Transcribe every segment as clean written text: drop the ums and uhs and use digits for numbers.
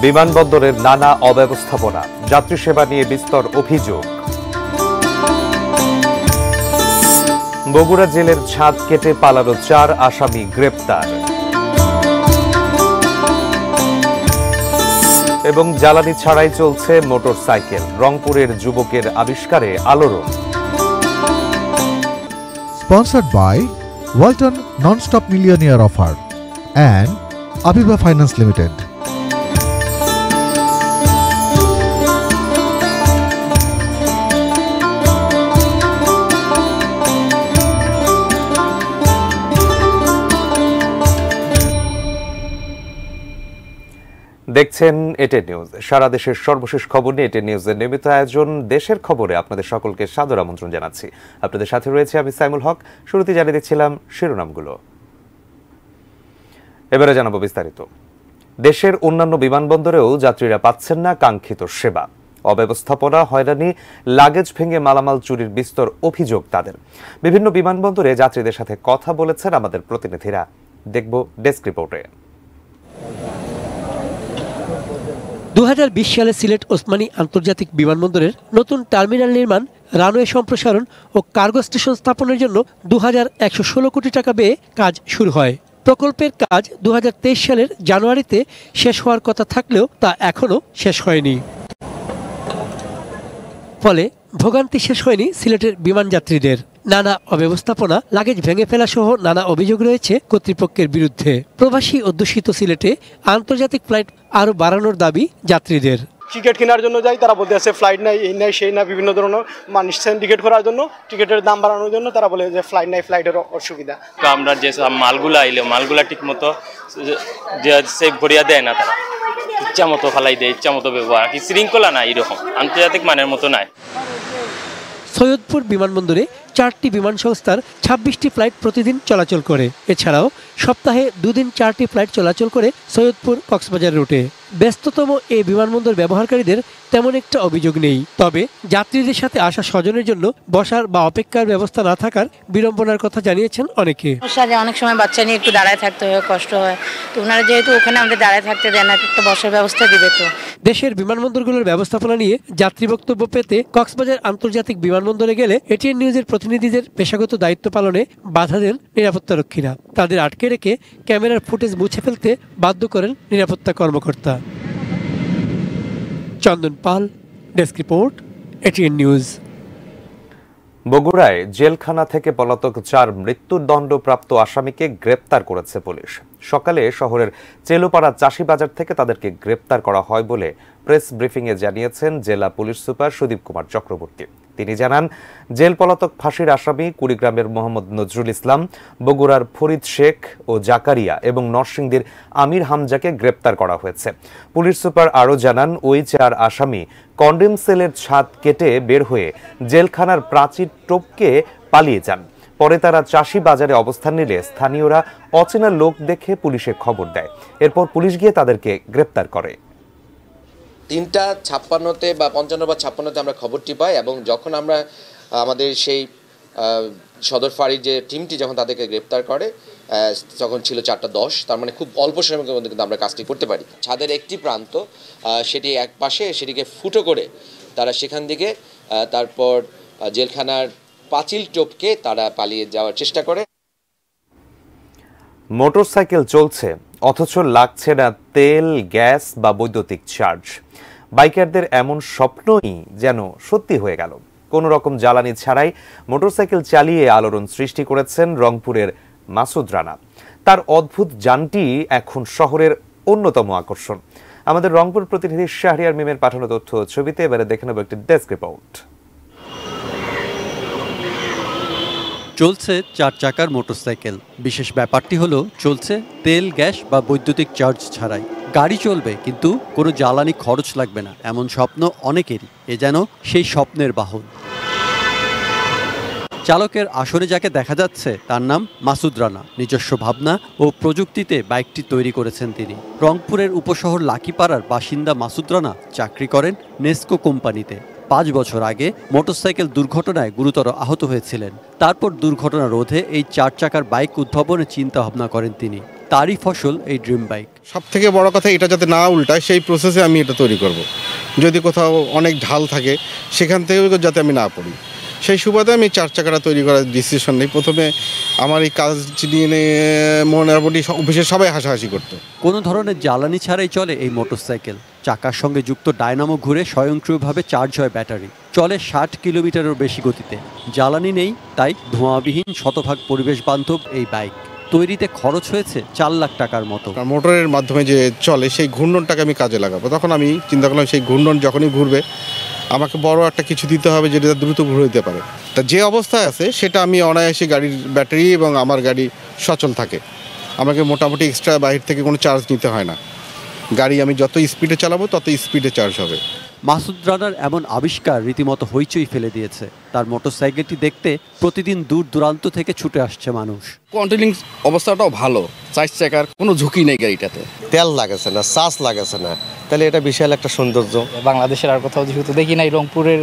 বিমানবন্দরের নানা অব্যবস্থাপনা, যাত্রী সেবা নিয়ে বিস্তর অভিযোগ। বগুড়া জেলের ছাদ কেটে পালানো 4 আসামি গ্রেপ্তার। এবং জ্বালানি ছাড়াই চলছে মোটরসাইকেল, রংপুরের যুবকের আবিষ্কারে আলোড়ন। Sponsored by Walton Non-Stop Millionaire Offer and Abiba Finance Limited. দেখছেন এটেন নিউজ। সারা দেশের সর্বশেষ খবর নিয়ে এটেন নিউজের নিয়মিত আয়োজন দেশের খবরে আপনাদের সকলকে সাদর আমন্ত্রণ জানাচ্ছি। আপনাদের সাথে রয়েছে আমি সাইমুল হক। শুরুতে জানিয়ে দিচ্ছিলাম শিরোনামগুলো, এবারে জানাবো বিস্তারিত। দেশের অন্যান্য বিমানবন্দরেও যাত্রীরা পাচ্ছেন না কাঙ্ক্ষিত সেবা, অব্যবস্থাপনা, হয়রানি, লাগেজ ভেঙে মালামাল চুরির বিস্তর অভিযোগ তাদের। বিভিন্ন বিমানবন্দরে যাত্রীদের সাথে কথা বলেছেন আমাদের প্রতিনিধিরা। দেখব ডেস্ক রিপোর্টে। 2020 সালে সিলেট ওসমানী আন্তর্জাতিক বিমানবন্দরের নতুন টার্মিনাল নির্মাণ, রানওয়ে সম্প্রসারণ ও কার্গো স্টেশন স্থাপনের জন্য 2116 কোটি টাকা ব্যয়ে কাজ শুরু হয়। প্রকল্পের কাজ 2023 সালের জানুয়ারিতে শেষ হওয়ার কথা থাকলেও তা এখনও শেষ হয়নি। ফলে ভোগান্তি শেষ হয়নি সিলেটের বিমান যাত্রীদের। নানা অব্যবস্থাপনা, লাগেজ ভেঙে ফেলা সহ নানা অভিযোগ রয়েছে কর্তৃপক্ষের বিরুদ্ধে। প্রবাসী অধ্যুষিত সিলেটে আন্তর্জাতিক ফ্লাইট আরও বাড়ানোর দাবি যাত্রীদের। টিকিট কেনার জন্য যাই, তারা বলতে আছে ফ্লাইট নাই, এই নাই সেই না, বিভিন্ন ধরনের মানুষ সিন্ডিকেট করার জন্য, টিকিটের দাম বাড়ানোর জন্য তারা বলে যে ফ্লাইট নাই, ফ্লাইটের অসুবিধা। আমরা যে মালগুলা আইলে মালগুলা ঠিক মতো সেভ করিয়া দেয় না, তারা ইচ্ছা মতো ফালাই দেয়, ইচ্ছা মতো ব্যবহার, কি শৃঙ্খলা নাই, এরকম আন্তর্জাতিক মানের মতো নাই। সৈয়দপুর বিমানবন্দরে 4টি বিমান সংস্থার 26টি ফ্লাইট প্রতিদিন চলাচল করে। এছাড়াও সপ্তাহে 2 দিন 4টি ফ্লাইট চলাচল করে সৈয়দপুর কক্সবাজার রুটে। ব্যস্ততম এই বিমানবন্দর ব্যবহারকারীদের তেমন একটা অভিযোগ নেই, তবে যাত্রীদের সাথে আসা স্বজনের জন্য বসার বা অপেক্ষার ব্যবস্থা না থাকার বিড়ম্বনার কথা জানিয়েছেন অনেকে। অনেক সময় বাচ্চা নিয়ে একটু দাঁড়ায় থাকতে হয়, কষ্ট হয়, তো ওনারা যেহেতু ওখানে আমাদের দাঁড়ায় থাকতে দেন না, একটা বসার ব্যবস্থা দিবে। তো দেশের বিমানবন্দরগুলোর ব্যবস্থাপনা নিয়ে যাত্রী বক্তব্য পেতে কক্সবাজার আন্তর্জাতিক বিমানবন্দরে গেলে এটিএন নিউজের প্রতিনিধিদের পেশাগত দায়িত্ব পালনে বাধা দেন নিরাপত্তারক্ষীরা। তাদের আটকে রেখে ক্যামেরার ফুটেজ মুছে ফেলতে বাধ্য করেন নিরাপত্তা কর্মকর্তা। চন্দন পাল, ডেস্ক রিপোর্ট, এটিএন নিউজ। বগুড়ায় জেলখানা থেকে পলাতক 4 মৃত্যুদণ্ডপ্রাপ্ত আসামিকে গ্রেপ্তার করেছে পুলিশ। সকালে শহরের চেলুপাড়া চাষি বাজার থেকে তাদেরকে গ্রেপ্তার করা হয় বলে প্রেস ব্রিফিংয়ে জানিয়েছেন জেলা পুলিশ সুপার সুদীপ কুমার চক্রবর্তী। তিনি জানান, জেল পলাতক ফাঁসির আসামি কুড়িগ্রামের মোহাম্মদ নজরুল ইসলাম, বগুড়ার ফরিদ শেখ ও জাকারিয়া এবং নরসিংদীর আমির হামজাকে গ্রেপ্তার করা হয়েছে। পুলিশ সুপার আরও জানান, ওই 4 আসামি কন্ডেম সেলের ছাদ কেটে বের হয়ে জেলখানার প্রাচীর টপকে পালিয়ে যান। পরে তারা চাষি বাজারে অবস্থান নিলে স্থানীয়রা অচেনা লোক দেখে পুলিশে খবর দেয়। এরপর পুলিশ গিয়ে তাদেরকে গ্রেপ্তার করে। 3:56 বা 55 বা 56 আমরা খবরটি পাই, এবং যখন আমরা আমাদের সেই সদর ফাঁড়ির যে টিমটি যখন তাদেরকে গ্রেপ্তার করে, তখন ছিল 4:10। তার মানে খুব অল্প সময়ের মধ্যে কিন্তু আমরা কাজটি করতে পারি। ছাদের একটি প্রান্ত সেটি এক পাশে, সেটিকে ফুটো করে তারা সেখান থেকে তারপর জেলখানার পাঁচিল টপকে তারা পালিয়ে যাওয়ার চেষ্টা করে। মোটরসাইকেল চলছে অথচ লাগছে না তেল, গ্যাস বা বৈদ্যুতিক চার্জ। বাইকারদের এমন স্বপ্নই যেন সত্যি হয়ে গেল। কোনো রকম জ্বালানি ছাড়াই মোটরসাইকেল চালিয়ে আলোড়ন সৃষ্টি করেছেন রংপুরের মাসুদ রানা। তার অদ্ভুত যানটি এখন শহরের অন্যতম আকর্ষণ। আমাদের রংপুর প্রতিনিধি শাহরিয়ার মিমের পাঠানো তথ্য ছবিতে এবারে দেখে নেব একটি ডেস্ক রিপোর্ট। চলছে 4 চাকার মোটরসাইকেল। বিশেষ ব্যাপারটি হলো চলছে তেল, গ্যাস বা বৈদ্যুতিক চার্জ ছাড়াই। গাড়ি চলবে কিন্তু কোনো জ্বালানি খরচ লাগবে না, এমন স্বপ্ন অনেকেরই। এ যেন সেই স্বপ্নের বাহন। চালকের আসনে যাকে দেখা যাচ্ছে তার নাম মাসুদ রানা। নিজস্ব ভাবনা ও প্রযুক্তিতে বাইকটি তৈরি করেছেন তিনি। রংপুরের উপশহর লাকিপাড়ার বাসিন্দা মাসুদ রানা চাকরি করেন নেসকো কোম্পানিতে। 5 বছর আগে মোটরসাইকেল দুর্ঘটনায় গুরুতর আহত হয়েছিলেন। তারপর দুর্ঘটনা রোধে এই 4 চাকার বাইক উদ্ভাবনের চিন্তা ভাবনা করেন তিনি। তারই ফসল এই ড্রিম বাইক। সব থেকে বড় কথা এটা যাতে না উল্টায় সেই প্রসেসে আমি এটা তৈরি করব। যদি কোথাও অনেক ঢাল থাকে সেখান থেকেও যাতে আমি না পড়ি, সেই সুবাদে আমি 4 চাকাটা তৈরি করার ডিসিশন নিই। প্রথমে আমার এই কাজ নিয়ে মোটামুটি অফিসে সবাই হাসাহাসি করতো। কোনো ধরনের জ্বালানি ছাড়াই চলে এই মোটরসাইকেল। চাকার সঙ্গে যুক্ত ডায়নামো ঘুরে স্বয়ংক্রিয়ভাবে চার্জ হয় ব্যাটারি। চলে 60 কিলোমিটারের বেশি গতিতে। জ্বালানি নেই, তাই ধোঁয়াবিহীন শতভাগ পরিবেশ বান্ধব এই বাইক তৈরিতে খরচ হয়েছে 4 লাখ টাকার মতো। মোটরের মাধ্যমে যে চলে সেই ঘূর্ণনটাকে আমি কাজে লাগাবো। তখন আমি চিন্তা করলাম সেই ঘূর্ণন যখনই ঘুরবে আমাকে বড় একটা কিছু দিতে হবে যেটা দ্রুত ঘুরতে পারে। তা যে অবস্থায় আছে সেটা আমি অনায়াসে গাড়ির ব্যাটারি এবং আমার গাড়ি সচল থাকে। আমাকে মোটামুটি এক্সট্রা বাইরে থেকে কোনো চার্জ নিতে হয় না। গাড়ি আমি যত স্পিডে চালাবো তত স্পিডে চার্জ হবে। মাসুদ রানার এমন আবিষ্কার রীতিমতো হইচই ফেলে দিয়েছে। তার মোটরসাইকেলটি দেখতে প্রতিদিন দূর দূরান্ত থেকে ছুটে আসছে মানুষ। কন্ট্রোলিং অবস্থাটাও ভালো, 4 চাকার কোনো ঝুঁকি নেই গাড়িটাতে। তেল লাগেছে না, চার্জ লাগেছে না, তাহলে এটা বিশাল একটা সৌন্দর্য। বাংলাদেশের আর কোথাও যেহেতু দেখি নাই, রংপুরের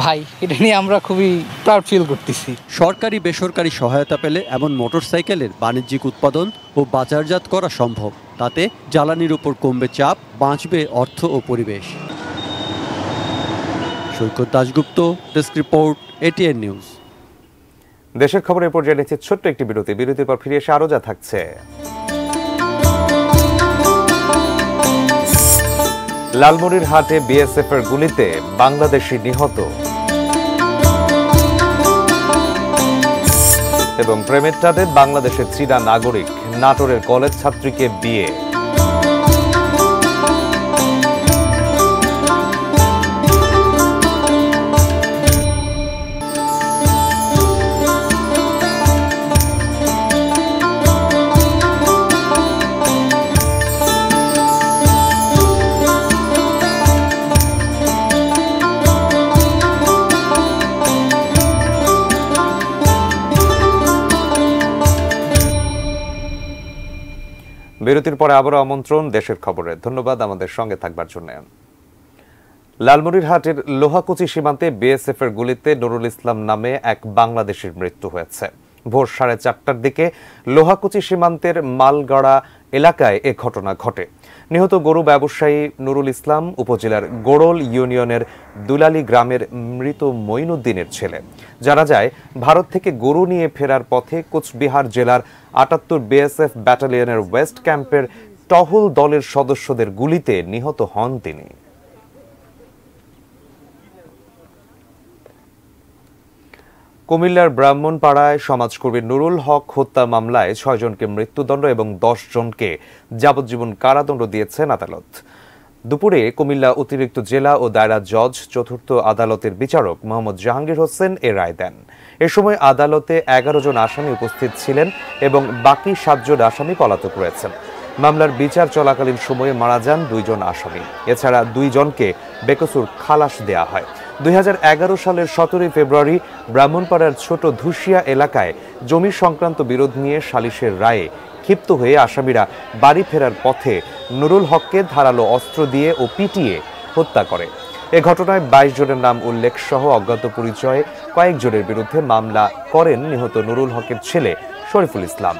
ভাই, এটা নিয়ে আমরা খুবই প্রাউড ফিল করতেছি। সরকারি বেসরকারি সহায়তা পেলে এমন মোটরসাইকেলের বাণিজ্যিক উৎপাদন ও বাজারজাত করা সম্ভব। তাতে জ্বালানির উপর কমবে চাপ, বাঁচবে অর্থ ও পরিবেশ। Saikat Dasgupta, desk report, ATN news. দেশের খবরের পর্যায়ে নিচ্ছে ছোট্ট একটি বিরতি। বিরতির পর ফিরে এসে আরো যা থাকছে। লালমনিরহাটে বিএসএফ এর গুলিতে বাংলাদেশি নিহত এবং প্রেমের টানে বাংলাদেশের চীনা নাগরিক, নাটোরের কলেজ ছাত্রীকে বিয়ে। বিরতির পরে আবারও আমন্ত্রণ দেশের খবরে। ধন্যবাদ আমাদের সঙ্গে থাকবার জন্য। লালমনিরহাটের লোহাকুচি সীমান্তে বিএসএফ এর গুলিতে নুরুল ইসলাম নামে এক বাংলাদেশির মৃত্যু হয়েছে। ভোর 4:30টার দিকে লোহাকুচি সীমান্তের মালগড়া এলাকায় এ ঘটনা ঘটে। নিহত গরু ব্যবসায়ী নুরুল ইসলাম উপজেলার গোড়ল ইউনিয়নের দুলালি গ্রামের মৃত মঈনুদ্দিনের ছেলে। জানা যায়, ভারত থেকে গরু নিয়ে ফেরার পথে কোচবিহার জেলার ৭৮ বিএসএফ ব্যাটালিয়নের ওয়েস্ট ক্যাম্পের টহল দলের সদস্যদের গুলিতে নিহত হন তিনি। কুমিল্লার ব্রাহ্মণপাড়ায় সমাজকর্মী নুরুল হক হত্যা মামলায় 6 জনকে মৃত্যুদণ্ড এবং 10 জনকে যাবজ্জীবন কারাদণ্ড দিয়েছেন আদালত। দুপুরে কুমিল্লা অতিরিক্ত জেলা ও দায়রা জজ চতুর্থ আদালতের বিচারক মোহাম্মদ জাহাঙ্গীর হোসেন এ রায় দেন। এ সময় আদালতে 11 জন আসামি উপস্থিত ছিলেন এবং বাকি 7 জন আসামি পলাতক রয়েছেন। মামলার বিচার চলাকালীন সময়ে মারা যান 2 জন আসামি। এছাড়া 2 জনকে বেকসুর খালাস দেয়া হয়। 2011 সালের 17 ফেব্রুয়ারি ব্রাহ্মণপাড়ার ছোট ধুসিয়া এলাকায় জমি সংক্রান্ত বিরোধ নিয়ে সালিশের রায়ে ক্ষিপ্ত হয়ে আসামিরা বাড়ি ফেরার পথে নুরুল হককে ধারালো অস্ত্র দিয়ে ও পিটিয়ে হত্যা করে। এ ঘটনায় 22 জনের নাম উল্লেখ সহ অজ্ঞাত পরিচয়ে কয়েকজনের বিরুদ্ধে মামলা করেন নিহত নুরুল হকের ছেলে শরীফুল ইসলাম।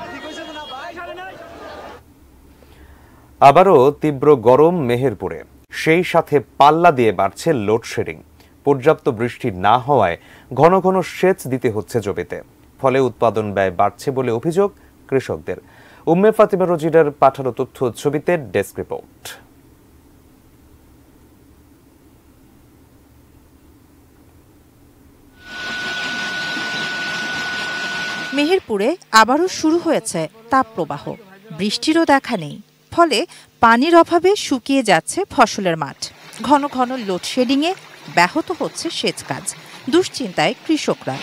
আবারও তীব্র গরম মেহেরপুরে, সেই সাথে পাল্লা দিয়ে বাড়ছে লোডশেডিং। পর্যাপ্ত বৃষ্টি না হওয়ায় ঘন ঘন সেচ দিতে হচ্ছে জমিতে, ফলে উৎপাদন ব্যয় বাড়ছে বলে অভিযোগ কৃষকদের। উম্মে ফাতিমা রোজিনার পাঠানো তথ্য ছবিতে ডেস্ক রিপোর্ট। মেহেরপুরে আবারও শুরু হয়েছে তাপপ্রবাহ। বৃষ্টিরও দেখা নেই, ফলে পানির অভাবে শুকিয়ে যাচ্ছে ফসলের মাঠ। ঘন ঘন লোডশেডিংয়ে ব্যাহত হচ্ছে সেচ কাজ। দুশ্চিন্তায় কৃষকরা।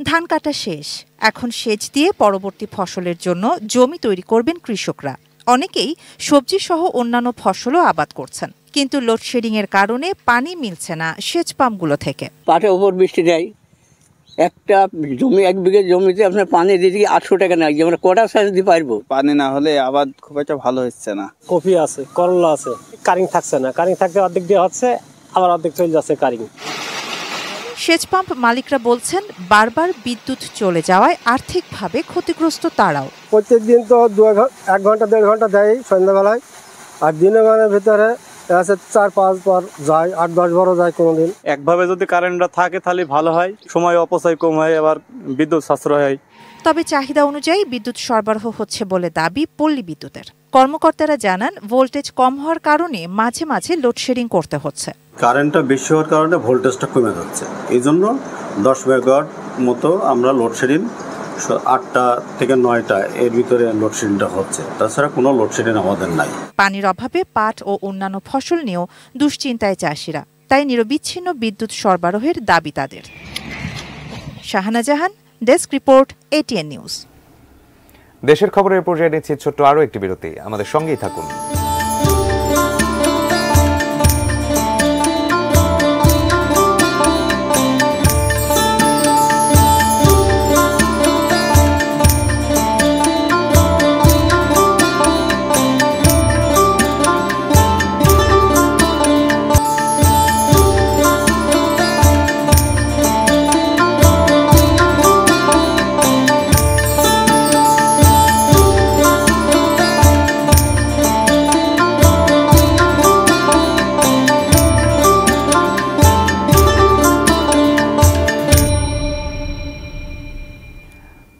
ধান কাটা শেষ, এখন সেচ দিয়ে পরবর্তী ফসলের জন্য জমি তৈরি করবেন কৃষকরা। অনেকেই সবজি সহ অন্যান্য ফসলও আবাদ করছেন, কিন্তু লোডশেডিংয়ের কারণে পানি মিলছে না সেচ পাম্পগুলো থেকে। পাটের ওপর বৃষ্টি দেয়, একটা জমি 1 বিঘে জমিতে আপনার পানি দিতে 800 টাকা নেয়, আমরা কটা সেচ দিতে পারবো? পানি না হলে আবাদ খুব একটা ভালো হচ্ছে না। কপি আছে, করলা আছে, কারিং থাকছে না, কারিং থাকতে অর্ধেক দিয়ে হচ্ছে, আবার অর্ধেক চলে যাচ্ছে কারিং। সেচ পাম্প মালিকরা বলছেন বারবার বিদ্যুৎ চলে যাওয়ায় আর্থিকভাবে ক্ষতিগ্রস্ত তারাও। প্রত্যেকদিন তো 1 ঘন্টা 1.5 ঘন্টা দেয় সন্ধ্যাবেলায়, আর দিনের বেলার ভিতরে 4-5 বার যায়, 8-10 বারও যায় কোনোদিন। একভাবে যদি কারেন্টটা থাকে তাহলে ভালো হয়, সময় অপচয় কম হয়, আবার বিদ্যুৎ সাশ্রয় হয়। তবে চাহিদা অনুযায়ী বিদ্যুৎ সরবরাহ হচ্ছে বলে দাবি পল্লী বিদ্যুতের। কর্মকর্তারা জানান ভোল্টেজ কম হওয়ার কারণে মাঝে মাঝে লোডশেডিং করতে হচ্ছে। কারেন্টটা বেশি হওয়ার কারণে ভোল্টেজটা কমে যাচ্ছে, এই জন্য 10 মেগাওয়াট মতো আমরা লোডশেডিং 8টা থেকে 9টা এর ভিতরে লোডশেডিংটা হচ্ছে, তাছাড়া কোনো লোডশেডিং আমাদের নাই। পানির অভাবে পাট ও অন্যান্য ফসল নিয়েও দুশ্চিন্তায় চাষিরা, তাই নিরবিচ্ছিন্ন বিদ্যুৎ সরবরাহের দাবি তাদের। শাহানা জাহান, ডেস্ক রিপোর্ট, ATN নিউজ। দেশের খবরের পর্যায়ে নিচ্ছি ছোট্ট আরও একটি বিরতি, আমাদের সঙ্গেই থাকুন।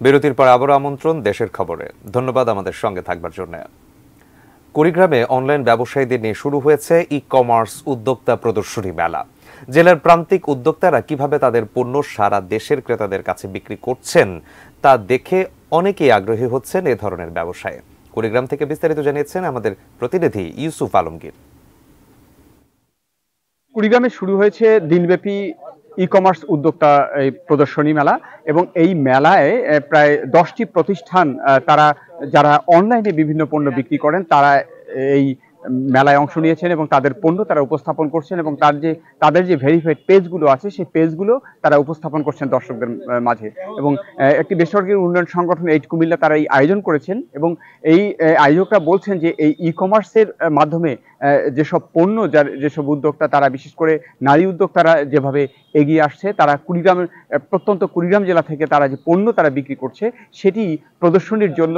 বিরতির পর আবারও আমন্ত্রণ দেশের খবরে। ধন্যবাদ আমাদের সঙ্গে থাকবার জন্য। কুড়িগ্রামে অনলাইন ব্যবসায়ীদের নিয়ে শুরু হয়েছে ই-কমার্স উদ্যোক্তা প্রদর্শনী মেলা। জেলার প্রান্তিক উদ্যোক্তারা কিভাবে তাদের পণ্য সারা দেশের ক্রেতাদের কাছে বিক্রি করছেন তা দেখে অনেকেই আগ্রহী হচ্ছেন এ ধরনের ব্যবসায়ে। কুড়িগ্রাম থেকে বিস্তারিত জানিয়েছেন আমাদের প্রতিনিধি ইউসুফ আলমগীর। কুড়িগ্রামে শুরু হয়েছে দিনব্যাপী ই-কমার্স উদ্যোক্তা এই প্রদর্শনী মেলা, এবং এই মেলায় প্রায় 10টি প্রতিষ্ঠান তারা যারা অনলাইনে বিভিন্ন পণ্য বিক্রি করেন তারা এই মেলায় অংশ নিয়েছেন এবং তাদের পণ্য তারা উপস্থাপন করছেন, এবং তাদের যে ভেরিফাইড পেজগুলো আছে সেই পেজগুলো তারা উপস্থাপন করছেন দর্শকদের মাঝে। এবং একটি বেসরকারি উন্নয়ন সংগঠন এইট কুমিল্লা তারা এই আয়োজন করেছেন, এবং এই আয়োজকরা বলছেন যে এই ই কমার্সের মাধ্যমে যেসব পণ্য যেসব উদ্যোক্তা তারা বিশেষ করে নারী উদ্যোক্তারা যেভাবে এগিয়ে আসছে, তারা প্রত্যন্ত কুড়িগ্রাম জেলা থেকে তারা যে পণ্য তারা বিক্রি করছে সেটি প্রদর্শনীর জন্য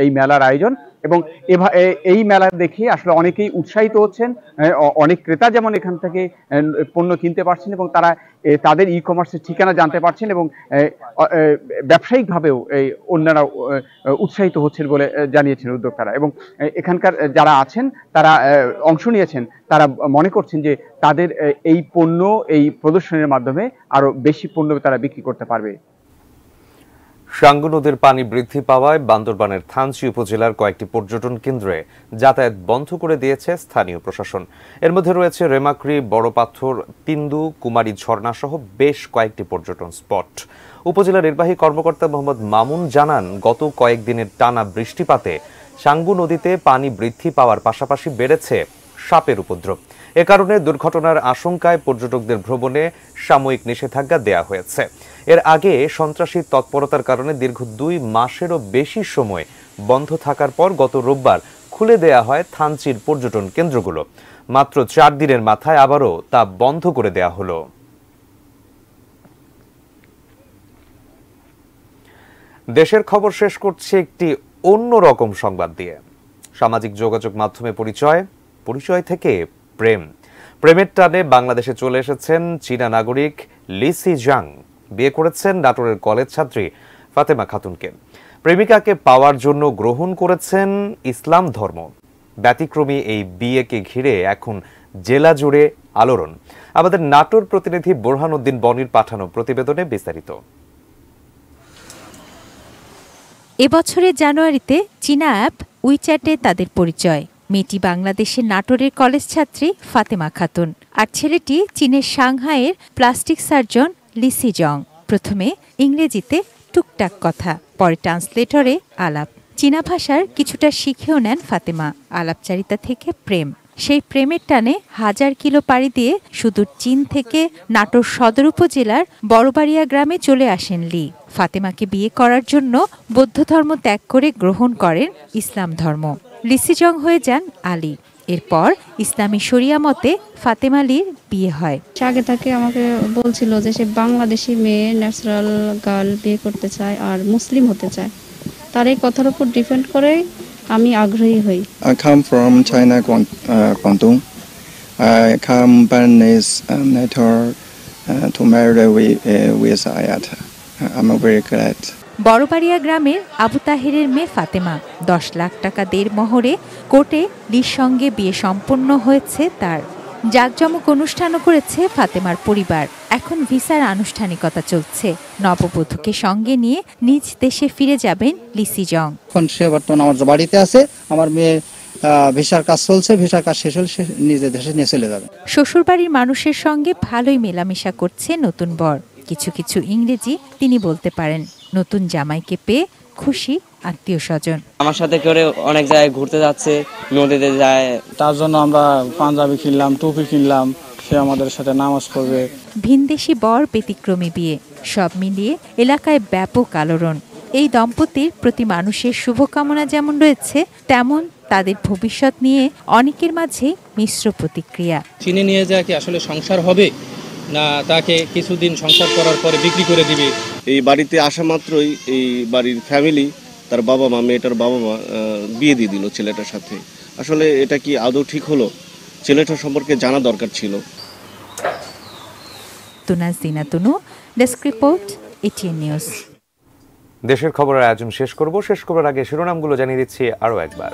এই মেলার আয়োজন। এবং এই মেলা দেখে আসলে অনেকেই উৎসাহিত হচ্ছেন, অনেক ক্রেতা যেমন এখান থেকে পণ্য কিনতে পারছেন এবং তারা তাদের ই কমার্সের ঠিকানা জানতে পারছেন, এবং ব্যবসায়িকভাবেও অন্যরা উৎসাহিত হচ্ছেন বলে জানিয়েছেন উদ্যোক্তারা। এবং এখানকার যারা আছেন তারা অংশ নিয়েছেন, তারা মনে করছেন যে তাদের এই পণ্য এই প্রদর্শনীর মাধ্যমে আরো বেশি পণ্য তারা বিক্রি করতে পারবে। সাঙ্গু নদীর পানি বৃদ্ধি পাওয়ায় বান্দরবানের থানচি উপজেলার কয়েকটি পর্যটন কেন্দ্রে যাতায়াত বন্ধ করে দিয়েছে স্থানীয় প্রশাসন। এর মধ্যে রয়েছে রেমাক্রি, বড় পাথর, পিন্দু, কুমারী ঝর্ণা সহ বেশ কয়েকটি পর্যটন স্পট। উপজেলা নির্বাহী কর্মকর্তা মোহাম্মদ মামুন জানান, গত কয়েকদিনের টানা বৃষ্টিপাতে সাঙ্গু নদীতে পানি বৃদ্ধি পাওয়ার পাশাপাশি বেড়েছে সাপের উপদ্রব। এ কারণে দুর্ঘটনার আশঙ্কায় পর্যটকদের ভ্রমণে সাময়িক নিষেধাজ্ঞা দেয়া হয়েছে। এর আগে সন্ত্রাসী তৎপরতার কারণে দীর্ঘ 2 মাসেরও বেশি সময় বন্ধ থাকার পর গত রোববার খুলে দেয়া হয় থানচির পর্যটন কেন্দ্রগুলো। মাত্র 4 দিনের মাথায় আবারও তা বন্ধ করে দেয়া হলো। দেশের খবর শেষ করছে একটি অন্যরকম সংবাদ দিয়ে। সামাজিক যোগাযোগ মাধ্যমে পরিচয় থেকে প্রেমের টানে বাংলাদেশে চলে এসেছেন চীনা নাগরিক লিসি জাং। বিয়ে করেছেন নাটোরের কলেজ ছাত্রী ফাতেমা খাতুনকে। প্রেমিকাকে পাওয়ার জন্য গ্রহণ করেছেন ইসলাম ধর্ম। ব্যতিক্রমী এই বিয়েকে ঘিরে এখন জেলা জুড়ে আলোড়ন। আমাদের নাটোর প্রতিনিধি বোরহান উদ্দিন বনির পাঠানো প্রতিবেদনে বিস্তারিত। এবছরের জানুয়ারিতে চীনা অ্যাপ উইচ্যাটে তাদের পরিচয়। মেয়েটি বাংলাদেশের নাটোরের কলেজ ছাত্রী ফাতেমা খাতুন, আর ছেলেটি চীনের সাংহাইয়ের প্লাস্টিক সার্জন লিসি জং। প্রথমে ইংরেজিতে টুকটাক কথা, পরে ট্রান্সলেটরে আলাপ। চীনা ভাষার কিছুটা শিখেও নেন ফাতেমা। আলাপচারিতা থেকে প্রেম, সেই প্রেমের টানে 1000 কিলো পাড়ি দিয়ে সুদূর চীন থেকে নাটোর সদর উপজেলার বড়বাড়িয়া গ্রামে চলে আসেন লি। ফাতেমাকে বিয়ে করার জন্য বৌদ্ধ ধর্ম ত্যাগ করে গ্রহণ করেন ইসলাম ধর্ম। লিসি জং হয়ে যান আলী। এরপর ইসলামী শরিয়া মতে ফাতেমা আলীর বিয়ে হয়। আগে থেকে আমাকে বলছিল যে সে বাংলাদেশি মেয়ে ন্যাচারাল গার্ল বিয়ে করতে চায় আর মুসলিম হতে চায়। তার এই কথার উপর ডিপেন্ড করে আমি আগ্রহী হই। I come from China, Guangdong. I come Balinese nature to marry with Ayat. I'm very glad. Barabaria গ্রামের আবু তাহেরের মেয়ে ফাতেমা 10 লাখ টাকা দের মহরে কোর্টে লির সঙ্গে বিয়ে সম্পন্ন হয়েছে তার। জাঁকজমক অনুষ্ঠানও করেছে ফাতেমার পরিবার। এখন ভিসার আনুষ্ঠানিকতা চলছে। নববধূকে সঙ্গে নিয়ে নিজ দেশে ফিরে যাবেন লিসি জং। এখন সে বর্তমানে আমার বাড়িতে আছে। আমার মেয়ে ভিসার কাজ চলছে, ভিসার কাজ শেষ হলে সে নিজের দেশে নিয়ে চলে যাবে। শ্বশুরবাড়ির মানুষের সঙ্গে ভালোই মেলামেশা করছে নতুন বর। কিছু কিছু ইংরেজি তিনি বলতে পারেন। নতুন জামাইকে পেয়ে খুশি আত্মীয় স্বজন। আমার সাথে করে অনেক জায়গায় ঘুরতে যাচ্ছে, নদীতে যায়। তার জন্য আমরা পাঞ্জাবি কিনলাম, টুপি কিনলাম, সে আমাদের সাথে নামাজ পড়বে। ভিনদেশি বর ব্যতিক্রমী বিয়ে, সব মিলিয়ে এলাকায় ব্যাপক আলোড়ন। এই দম্পতির প্রতি মানুষের শুভকামনা যেমন রয়েছে, তেমন তাদের ভবিষ্যৎ নিয়ে অনেকের মাঝে মিশ্র প্রতিক্রিয়া। চিনে নিয়ে যায় কি আসলে সংসার হবে না তাকে কিছুদিন সংসার করার পরে বিক্রি করে দিবে। এই বাড়িতে আসা মাত্রই এই বাড়ির ফ্যামিলি, তার বাবা মা, মেয়েটার বাবা মা বিয়ে দিয়ে দিল ছেলেটার সাথে। আসলে এটা কি আদৌ ঠিক হলো? ছেলেটার সম্পর্কে জানা দরকার ছিল। তুনাজিনা তুনু, ডেস্ক রিপোর্ট, এটিএন নিউজ। দেশের খবরের আয়োজন শেষ করার আগে শিরোনামগুলো জানিয়ে দিচ্ছি আরও একবার।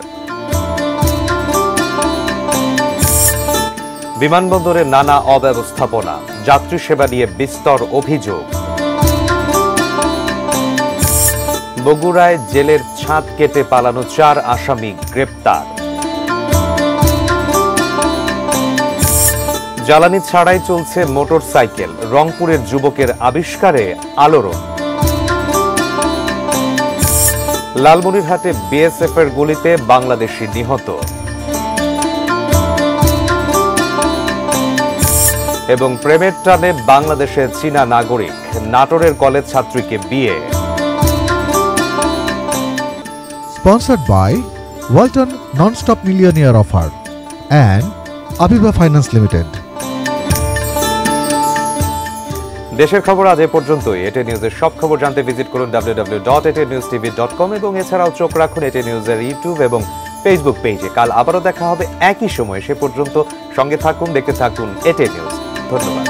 বিমানবন্দরে নানা অব্যবস্থাপনা, যাত্রী সেবা নিয়ে বিস্তর অভিযোগ। বগুড়ায় জেলের ছাদ কেটে পালানো 4 আসামি গ্রেপ্তার। জ্বালানি ছাড়াই চলছে মোটরসাইকেল, রংপুরের যুবকের আবিষ্কারে আলোড়ন। লালমনিরহাটে বিএসএফ এর গুলিতে বাংলাদেশি নিহত। এবং প্রেমের টানে বাংলাদেশের চীনা নাগরিক, নাটোরের কলেজ ছাত্রীকে বিয়ে। Sponsored by Walton Non-Stop Millionaire Offer and Abiba Finance Limited. দেশের খবর আজ এ পর্যন্তই। এটিএন নিউজের সব খবর জানতে ভিজিট করুন www.etnnewstv.com এবং এছাড়াও চোখ রাখুন এটিএন নিউজের ইউটিউব এবং ফেসবুক পেজে। কাল আবারও দেখা হবে একই সময়ে। সে পর্যন্ত সঙ্গে থাকুন, দেখতে থাকুন এটিএন নিউজ। ধন্যবাদ।